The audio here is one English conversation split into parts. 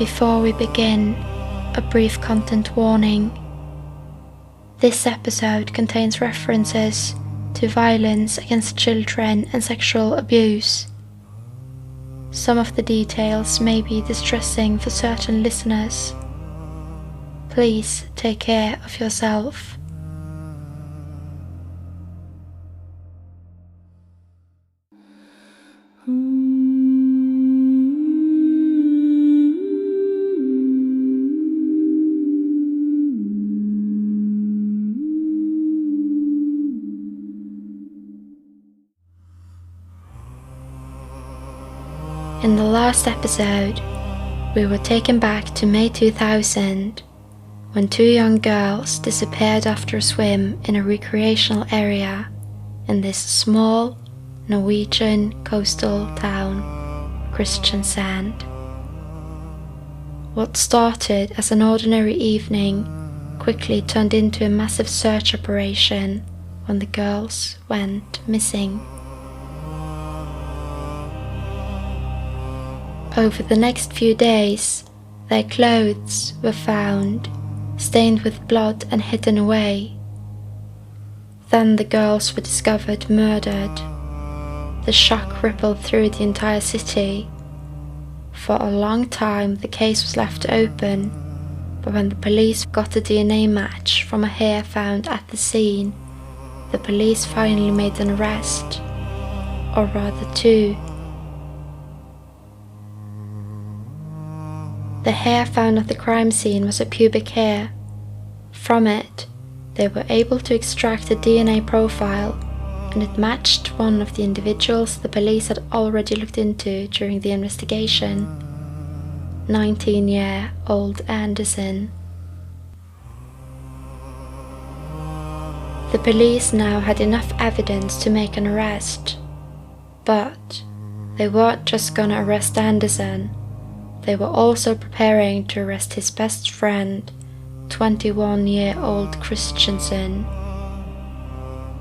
Before we begin, a brief content warning. This episode contains references to violence against children and sexual abuse. Some of the details may be distressing for certain listeners. Please take care of yourself. In the last episode, we were taken back to May 2000, when two young girls disappeared after a swim in a recreational area in this small Norwegian coastal town, Kristiansand. What started as an ordinary evening quickly turned into a massive search operation when the girls went missing. Over the next few days, their clothes were found, stained with blood and hidden away. Then the girls were discovered murdered. The shock rippled through the entire city. For a long time the case was left open, but when the police got a DNA match from a hair found at the scene, the police finally made an arrest, or rather two. The hair found at the crime scene was a pubic hair. From it, they were able to extract a DNA profile, and it matched one of the individuals the police had already looked into during the investigation, 19-year-old Anderson. The police now had enough evidence to make an arrest, but they weren't just gonna arrest Anderson. They were also preparing to arrest his best friend, 21-year-old Kristiansand.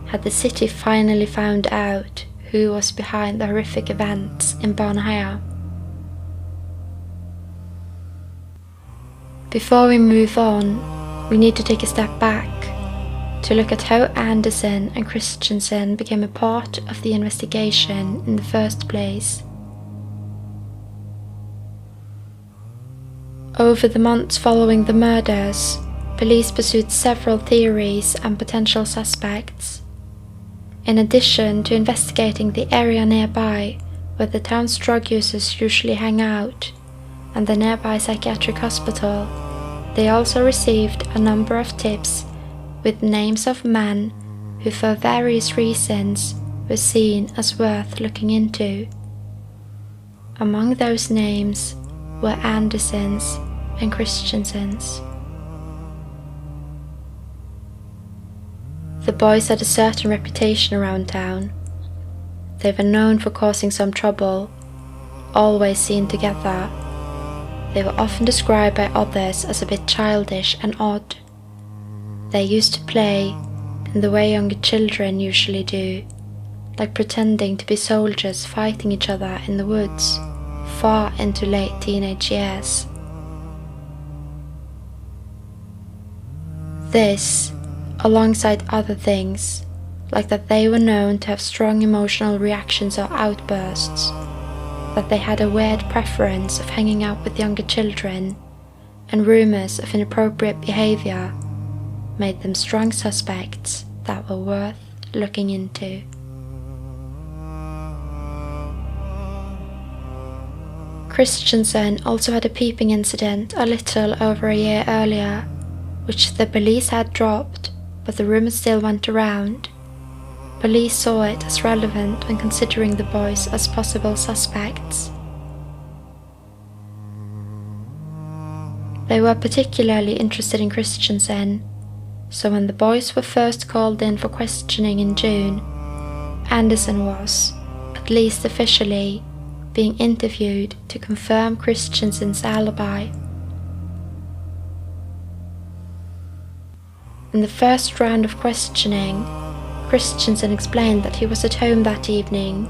Had the city finally found out who was behind the horrific events in Baneheia? Before we move on, we need to take a step back to look at how Anderson and Kristiansand became a part of the investigation in the first place. Over the months following the murders, police pursued several theories and potential suspects. In addition to investigating the area nearby where the town's drug users usually hang out and the nearby psychiatric hospital, they also received a number of tips with names of men who for various reasons were seen as worth looking into. Among those names were Anderson's and Kristiansand's. The boys had a certain reputation around town. They were known for causing some trouble, always seen together. They were often described by others as a bit childish and odd. They used to play in the way younger children usually do, like pretending to be soldiers fighting each other in the woods, far into late teenage years. This, alongside other things, like that they were known to have strong emotional reactions or outbursts, that they had a weird preference of hanging out with younger children, and rumors of inappropriate behavior, made them strong suspects that were worth looking into. Kristiansand also had a peeping incident a little over a year earlier, which the police had dropped, but the rumors still went around. Police saw it as relevant when considering the boys as possible suspects. They were particularly interested in Kristiansand, so when the boys were first called in for questioning in June, Anderson was, at least officially, being interviewed to confirm Kristiansand's alibi. In the first round of questioning, Kristiansand explained that he was at home that evening.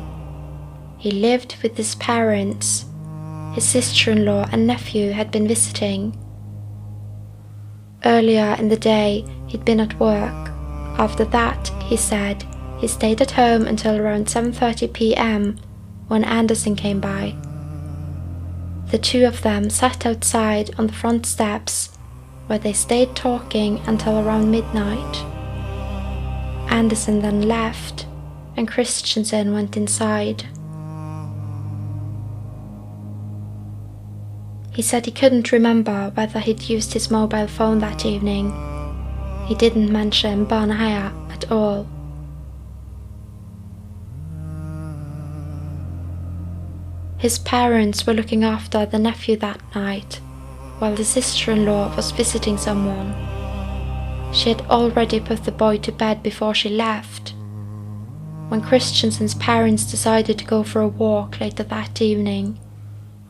He lived with his parents, his sister-in-law and nephew had been visiting. Earlier in the day, he'd been at work. After that, he said, he stayed at home until around 7:30 p.m. when Anderson came by. The two of them sat outside on the front steps, where they stayed talking until around midnight. Anderson then left, and Kristiansand went inside. He said he couldn't remember whether he'd used his mobile phone that evening. He didn't mention Baneheia at all. His parents were looking after the nephew that night, while the sister-in-law was visiting someone. She had already put the boy to bed before she left. When Kristiansand's parents decided to go for a walk later that evening,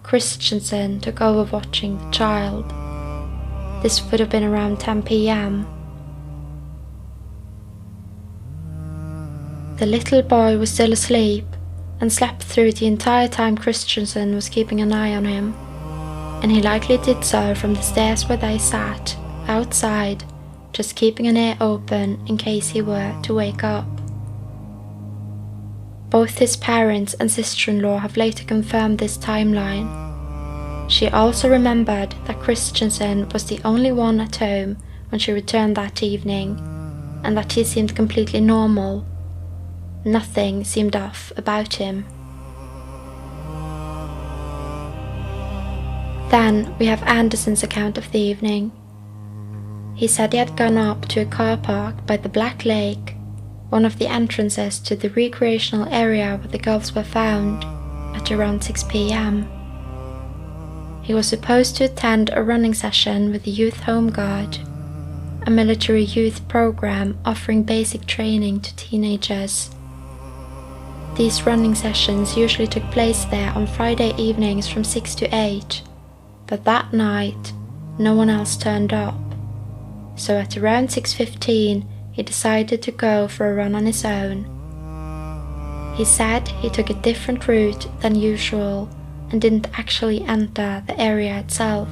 Kristiansand took over watching the child. This would have been around 10 p.m. The little boy was still asleep and slept through the entire time Kristiansand was keeping an eye on him, and he likely did so from the stairs where they sat, outside, just keeping an ear open in case he were to wake up. Both his parents and sister-in-law have later confirmed this timeline. She also remembered that Kristiansand was the only one at home when she returned that evening, and that he seemed completely normal. Nothing seemed off about him. Then we have Anderson's account of the evening. He said he had gone up to a car park by the Black Lake, one of the entrances to the recreational area where the girls were found, at around 6 p.m. He was supposed to attend a running session with the Youth Home Guard, a military youth program offering basic training to teenagers. These running sessions usually took place there on Friday evenings from 6 to 8, but that night no one else turned up, so at around 6:15 he decided to go for a run on his own. He said he took a different route than usual and didn't actually enter the area itself.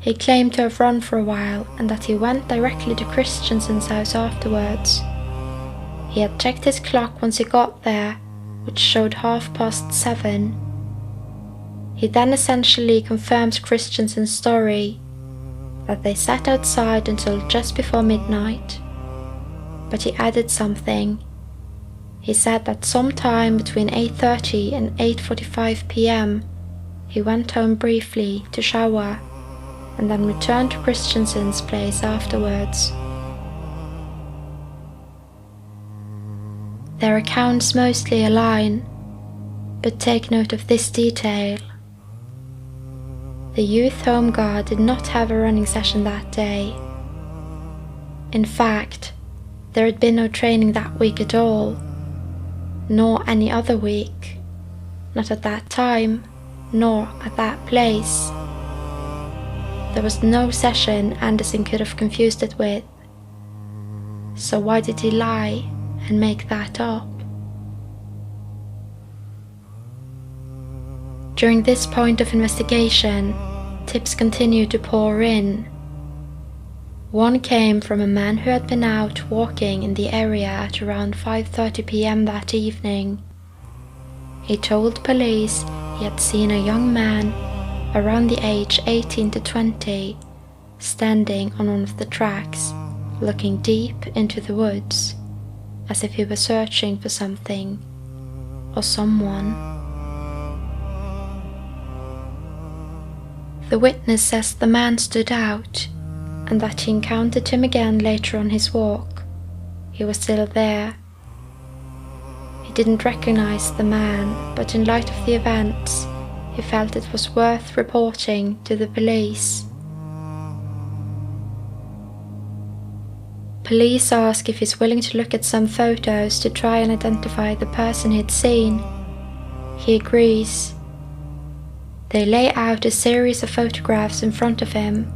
He claimed to have run for a while and that he went directly to Kristiansand's house afterwards. He had checked his clock once he got there, which showed 7:30. He then essentially confirms Kristiansand's story, that they sat outside until just before midnight. But he added something. He said that sometime between 8:30 and 8:45 p.m. he went home briefly to shower and then returned to Kristiansand's place afterwards. Their accounts mostly align, but take note of this detail. The Youth Home Guard did not have a running session that day. In fact, there had been no training that week at all, nor any other week, not at that time, nor at that place. There was no session Anderson could have confused it with. So why did he lie and make that up? During this point of investigation, tips continued to pour in. One came from a man who had been out walking in the area at around 5:30 p.m. that evening. He told police he had seen a young man around the age 18 to 20 standing on one of the tracks, looking deep into the woods, as if he were searching for something or someone. The witness says the man stood out and that he encountered him again later on his walk. He was still there. He didn't recognize the man, but in light of the events, he felt it was worth reporting to the police. Police ask if he's willing to look at some photos to try and identify the person he'd seen. He agrees. They lay out a series of photographs in front of him.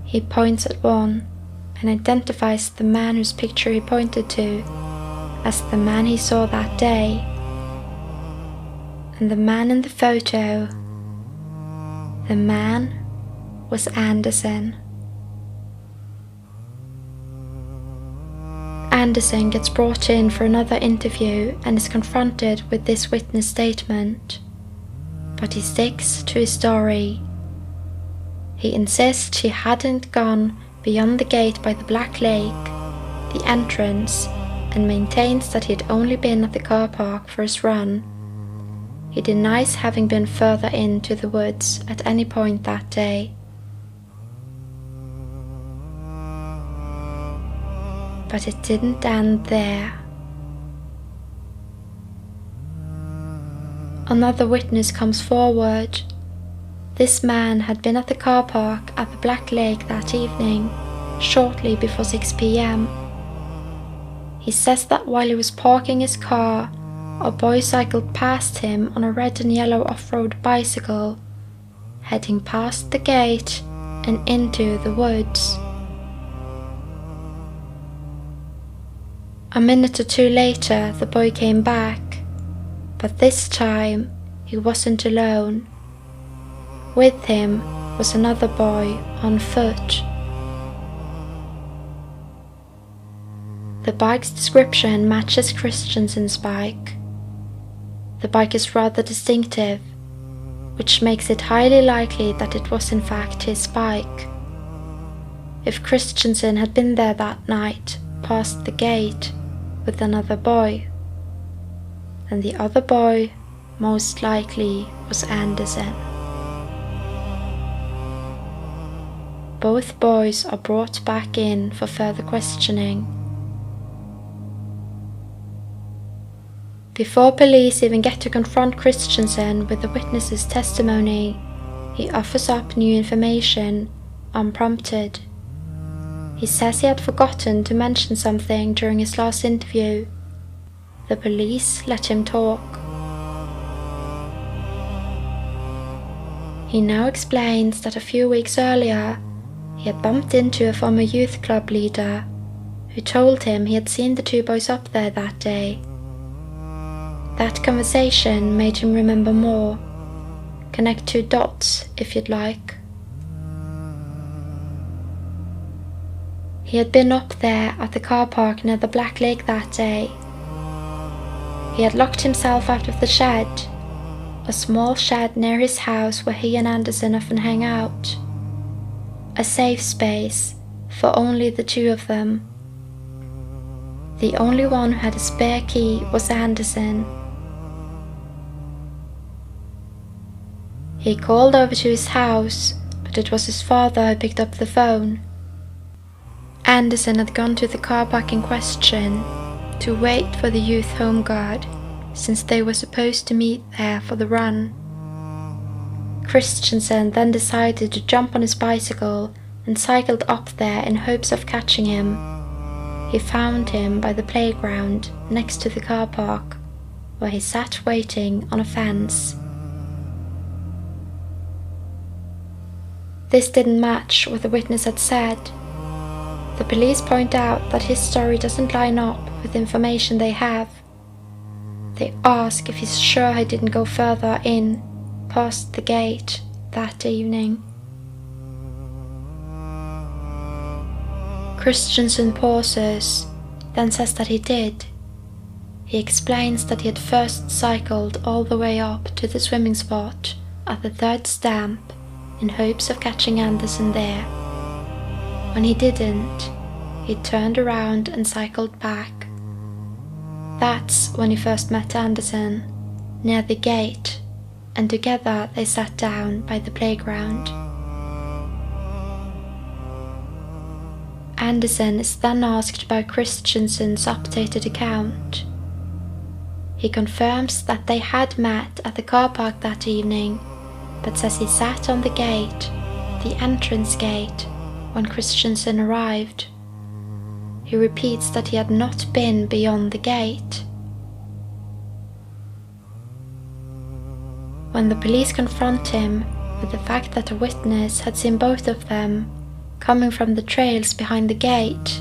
He points at one and identifies the man whose picture he pointed to as the man he saw that day, and the man in the photo, the man was Anderson. Anderson gets brought in for another interview and is confronted with this witness statement, but he sticks to his story. He insists he hadn't gone beyond the gate by the Black Lake, the entrance, and maintains that he had only been at the car park for his run. He denies having been further into the woods at any point that day. But it didn't end there. Another witness comes forward. This man had been at the car park at the Black Lake that evening, shortly before 6 p.m. He says that while he was parking his car, a boy cycled past him on a red and yellow off-road bicycle, heading past the gate and into the woods. A minute or two later, the boy came back, but this time he wasn't alone. With him was another boy on foot. The bike's description matches Kristiansand's bike. The bike is rather distinctive, which makes it highly likely that it was in fact his bike. If Kristiansand had been there that night, past the gate, with another boy, then the other boy most likely was Anderson. Both boys are brought back in for further questioning. Before police even get to confront Kristiansand with the witness's testimony, he offers up new information, unprompted. He says he had forgotten to mention something during his last interview. The police let him talk. He now explains that a few weeks earlier, he had bumped into a former youth club leader who told him he had seen the two boys up there that day. That conversation made him remember more. Connect two dots, if you'd like. He had been up there at the car park near the Black Lake that day. He had locked himself out of the shed, a small shed near his house where he and Anderson often hang out. A safe space for only the two of them. The only one who had a spare key was Anderson. He called over to his house, but it was his father who picked up the phone. Anderson had gone to the car park in question to wait for the youth home guard, since they were supposed to meet there for the run. Kristiansand then decided to jump on his bicycle and cycled up there in hopes of catching him. He found him by the playground next to the car park, where he sat waiting on a fence. This didn't match what the witness had said. The police point out that his story doesn't line up with information they have. They ask if he's sure he didn't go further in, past the gate, that evening. Kristiansand pauses, then says that he did. He explains that he had first cycled all the way up to the swimming spot at the third stamp in hopes of catching Anderson there. When he didn't, he turned around and cycled back. That's when he first met Anderson, near the gate, and together they sat down by the playground. Anderson is then asked about Kristiansand's updated account. He confirms that they had met at the car park that evening, but says he sat on the gate, the entrance gate, when Kristiansand arrived. He repeats that he had not been beyond the gate. When the police confront him with the fact that a witness had seen both of them coming from the trails behind the gate,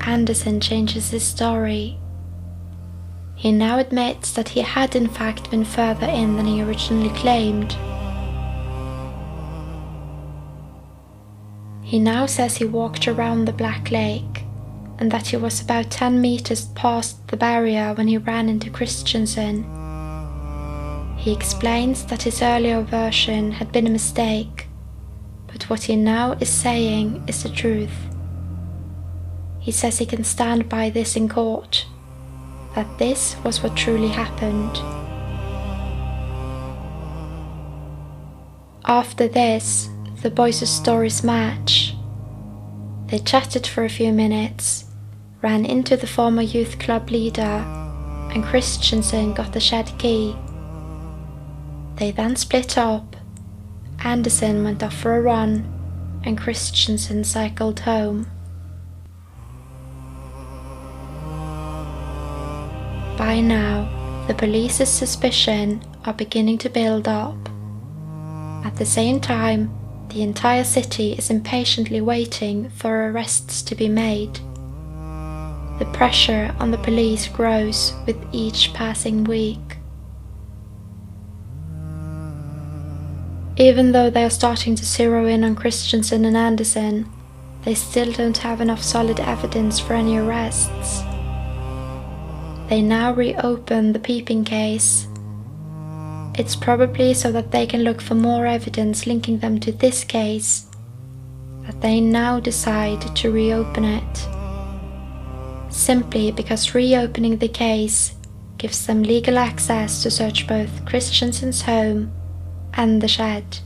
Anderson changes his story. He now admits that he had in fact been further in than he originally claimed. He now says he walked around the Black Lake and that he was about 10 meters past the barrier when he ran into Kristiansand. He explains that his earlier version had been a mistake, but what he now is saying is the truth. He says he can stand by this in court, that this was what truly happened. After this, the boys' stories match. They chatted for a few minutes, ran into the former youth club leader, and Kristiansand got the shed key. They then split up. Andersen went off for a run, and Kristiansand cycled home. By now, the police's suspicion are beginning to build up. At the same time, the entire city is impatiently waiting for arrests to be made. The pressure on the police grows with each passing week. Even though they are starting to zero in on Kristiansand and Andersen, they still don't have enough solid evidence for any arrests. They now reopen the peeping case. It's probably so that they can look for more evidence linking them to this case that they now decide to reopen it. Simply because reopening the case gives them legal access to search both Kristiansand's home and the shed.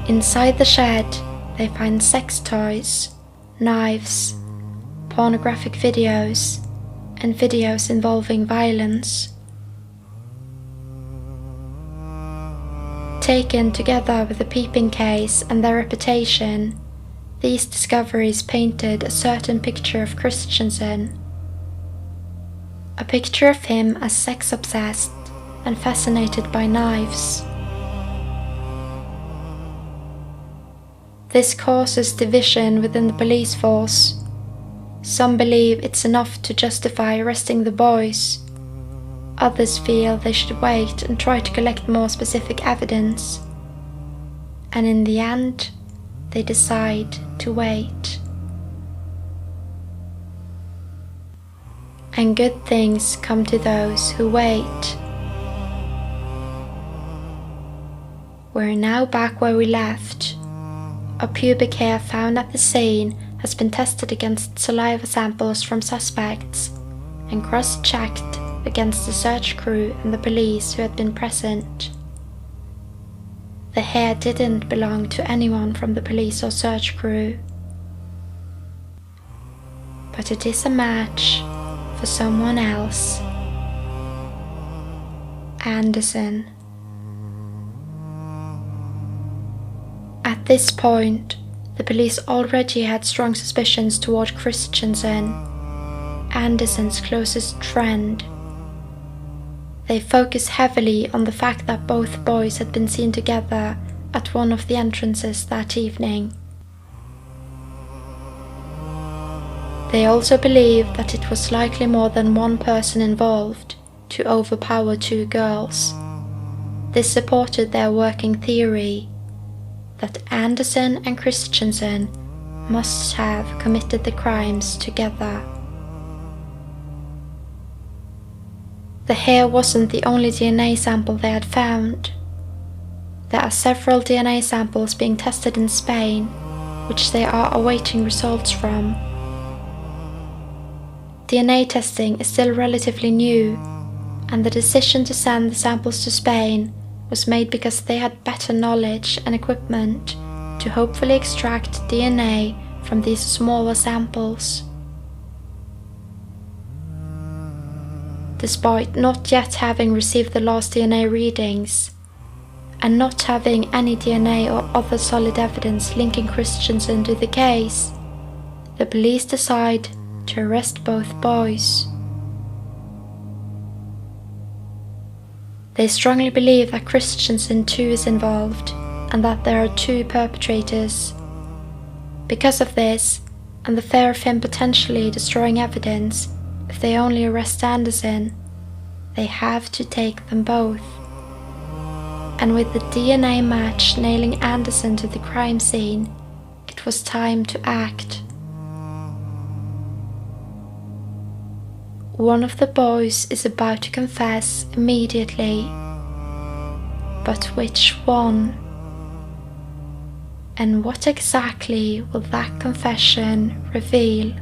Inside the shed, they find sex toys, knives, pornographic videos, and videos involving violence. Taken together with the peeping case and their reputation, these discoveries painted a certain picture of Kristiansand. A picture of him as sex-obsessed and fascinated by knives. This causes division within the police force. Some believe it's enough to justify arresting the boys. Others feel they should wait and try to collect more specific evidence. And in the end, they decide to wait. And good things come to those who wait. We're now back where we left. A pubic hair found at the scene has been tested against saliva samples from suspects and cross-checked against the search crew and the police who had been present. The hair didn't belong to anyone from the police or search crew. But it is a match for someone else. Andersen. At this point, the police already had strong suspicions toward Kristiansand, Andersen's closest friend. They focus heavily on the fact that both boys had been seen together at one of the entrances that evening. They also believe that it was likely more than one person involved to overpower two girls. This supported their working theory that Andersen and Kristiansand must have committed the crimes together. The hair wasn't the only DNA sample they had found. There are several DNA samples being tested in Spain, which they are awaiting results from. DNA testing is still relatively new, and the decision to send the samples to Spain was made because they had better knowledge and equipment to hopefully extract DNA from these smaller samples. Despite not yet having received the last DNA readings, and not having any DNA or other solid evidence linking Kristiansand to the case, the police decide to arrest both boys. They strongly believe that Kristiansand too is involved and that there are two perpetrators. Because of this, and the fear of him potentially destroying evidence if they only arrest Anderson, they have to take them both. And with the DNA match nailing Anderson to the crime scene, it was time to act. One of the boys is about to confess immediately, but which one? And what exactly will that confession reveal?